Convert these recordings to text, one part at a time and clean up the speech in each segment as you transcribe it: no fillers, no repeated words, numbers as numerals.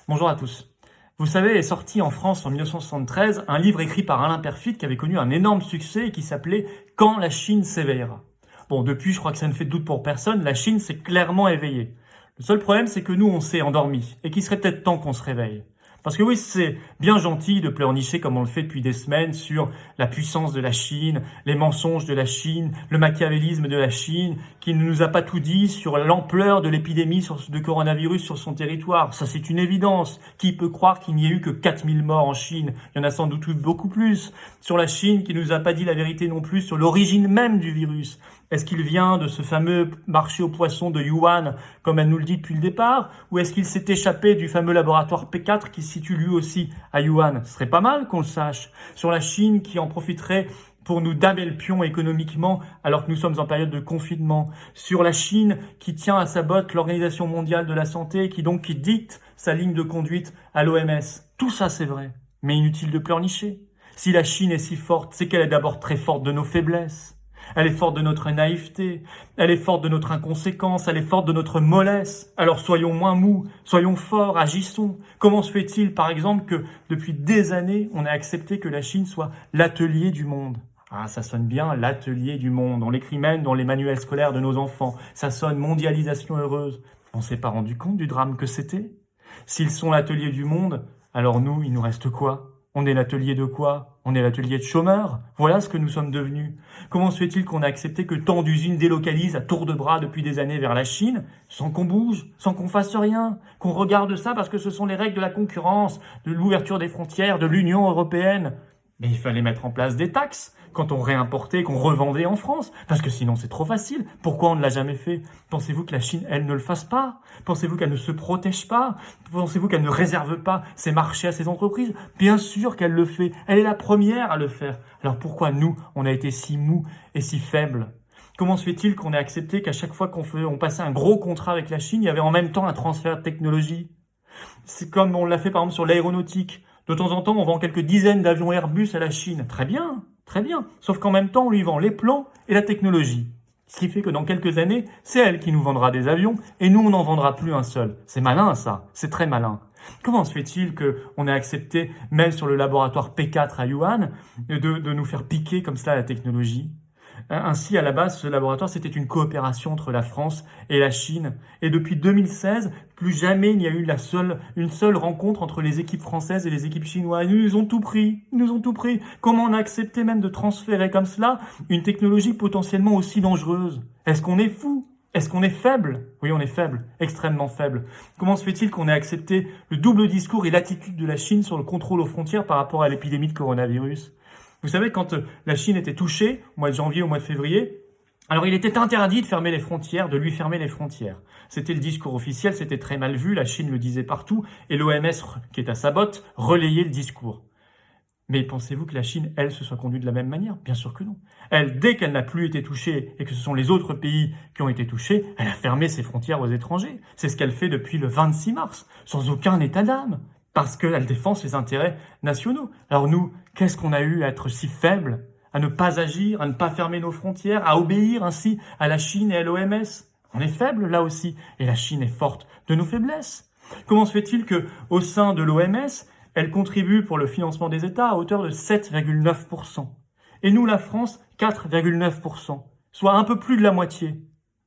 Bonjour à tous. Vous savez, est sorti en France en 1973 un livre écrit par Alain Peyrefitte qui avait connu un énorme succès et qui s'appelait « Quand la Chine s'éveillera ». Bon, depuis, je crois que ça ne fait de doute pour personne, la Chine s'est clairement éveillée. Le seul problème, c'est que nous, on s'est endormis et qu'il serait peut-être temps qu'on se réveille. Parce que oui, c'est bien gentil de pleurnicher comme on le fait depuis des semaines sur la puissance de la Chine, les mensonges de la Chine, le machiavélisme de la Chine, qui ne nous a pas tout dit sur l'ampleur de l'épidémie de coronavirus sur son territoire. Ça, c'est une évidence. Qui peut croire qu'il n'y ait eu que 4000 morts en Chine? Il y en a sans doute eu beaucoup plus. Sur la Chine, qui nous a pas dit la vérité non plus sur l'origine même du virus. Est-ce qu'il vient de ce fameux marché aux poissons de Yuan, comme elle nous le dit depuis le départ, ou est-ce qu'il s'est échappé du fameux laboratoire P4 qui se situe lui aussi à Yuan? Ce serait pas mal qu'on le sache. Sur la Chine qui en profiterait pour nous damer le pion économiquement alors que nous sommes en période de confinement. Sur la Chine qui tient à sa botte l'Organisation mondiale de la santé, qui dicte sa ligne de conduite à l'OMS. Tout ça c'est vrai, mais inutile de pleurnicher. Si la Chine est si forte, c'est qu'elle est d'abord très forte de nos faiblesses. Elle est forte de notre naïveté, elle est forte de notre inconséquence, elle est forte de notre mollesse. Alors soyons moins mous, soyons forts, agissons. Comment se fait-il, par exemple, que depuis des années, on a accepté que la Chine soit l'atelier du monde? Ah, ça sonne bien, l'atelier du monde. On l'écrit même dans les manuels scolaires de nos enfants. Ça sonne mondialisation heureuse. On s'est pas rendu compte du drame que c'était? S'ils sont l'atelier du monde, alors nous, il nous reste quoi? On est l'atelier de quoi? On est l'atelier de chômeurs. Voilà ce que nous sommes devenus. Comment se fait-il qu'on a accepté que tant d'usines délocalisent à tour de bras depuis des années vers la Chine, sans qu'on bouge, sans qu'on fasse rien, qu'on regarde ça parce que ce sont les règles de la concurrence, de l'ouverture des frontières, de l'Union européenne? Mais il fallait mettre en place des taxes quand on réimportait, qu'on revendait en France, parce que sinon c'est trop facile. Pourquoi on ne l'a jamais fait? Pensez-vous que la Chine, elle, ne le fasse pas? Pensez-vous qu'elle ne se protège pas? Pensez-vous qu'elle ne réserve pas ses marchés à ses entreprises? Bien sûr qu'elle le fait. Elle est la première à le faire. Alors pourquoi nous, on a été si mous et si faibles? Comment se fait-il qu'on ait accepté qu'à chaque fois on passait un gros contrat avec la Chine, il y avait en même temps un transfert de technologie? C'est comme on l'a fait par exemple sur l'aéronautique. De temps en temps, on vend quelques dizaines d'avions Airbus à la Chine. Très bien, très bien. Sauf qu'en même temps, on lui vend les plans et la technologie. Ce qui fait que dans quelques années, c'est elle qui nous vendra des avions et nous, on n'en vendra plus un seul. C'est malin, ça. C'est très malin. Comment se fait-il qu'on ait accepté, même sur le laboratoire P4 à Yuan, de nous faire piquer comme cela la technologie? Ainsi, à la base, ce laboratoire, c'était une coopération entre la France et la Chine. Et depuis 2016, plus jamais il n'y a eu une seule rencontre entre les équipes françaises et les équipes chinoises. Ils nous ont tout pris. Ils nous ont tout pris. Comment on a accepté même de transférer comme cela une technologie potentiellement aussi dangereuse? Est-ce qu'on est fou? Est-ce qu'on est faible? Oui, on est faible, extrêmement faible. Comment se fait-il qu'on ait accepté le double discours et l'attitude de la Chine sur le contrôle aux frontières par rapport à l'épidémie de coronavirus? Vous savez, quand la Chine était touchée, au mois de janvier, au mois de février, alors il était interdit de fermer les frontières, de lui fermer les frontières. C'était le discours officiel, c'était très mal vu, la Chine le disait partout, et l'OMS, qui est à sa botte, relayait le discours. Mais pensez-vous que la Chine, elle, se soit conduite de la même manière? Bien sûr que non. Elle, dès qu'elle n'a plus été touchée et que ce sont les autres pays qui ont été touchés, elle a fermé ses frontières aux étrangers. C'est ce qu'elle fait depuis le 26 mars, sans aucun état d'âme. Parce qu'elle défend ses intérêts nationaux. Alors nous, qu'est-ce qu'on a eu à être si faibles, à ne pas agir, à ne pas fermer nos frontières, à obéir ainsi à la Chine et à l'OMS? On est faible là aussi, et la Chine est forte de nos faiblesses. Comment se fait-il que, au sein de l'OMS, elle contribue pour le financement des États à hauteur de 7,9%, et nous, la France, 4,9%, soit un peu plus de la moitié?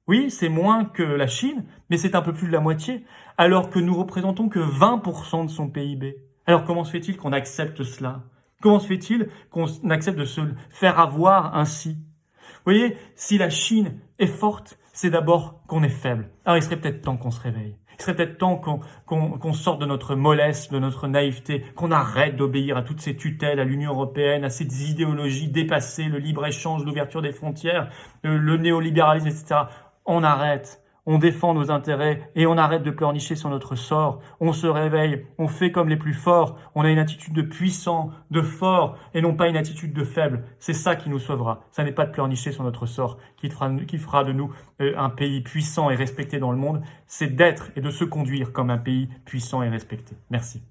Oui, c'est moins que la Chine, mais c'est un peu plus de la moitié, alors que nous représentons que 20% de son PIB. Alors comment se fait-il qu'on accepte cela? Comment se fait-il qu'on accepte de se faire avoir ainsi? Vous voyez, si la Chine est forte, c'est d'abord qu'on est faible. Alors il serait peut-être temps qu'on se réveille. Il serait peut-être temps qu'on sorte de notre mollesse, de notre naïveté, qu'on arrête d'obéir à toutes ces tutelles, à l'Union européenne, à ces idéologies dépassées, le libre-échange, l'ouverture des frontières, le néolibéralisme, etc. On arrête, on défend nos intérêts et on arrête de pleurnicher sur notre sort. On se réveille, on fait comme les plus forts, on a une attitude de puissant, de fort et non pas une attitude de faible. C'est ça qui nous sauvera. Ça n'est pas de pleurnicher sur notre sort qui fera de nous un pays puissant et respecté dans le monde. C'est d'être et de se conduire comme un pays puissant et respecté. Merci.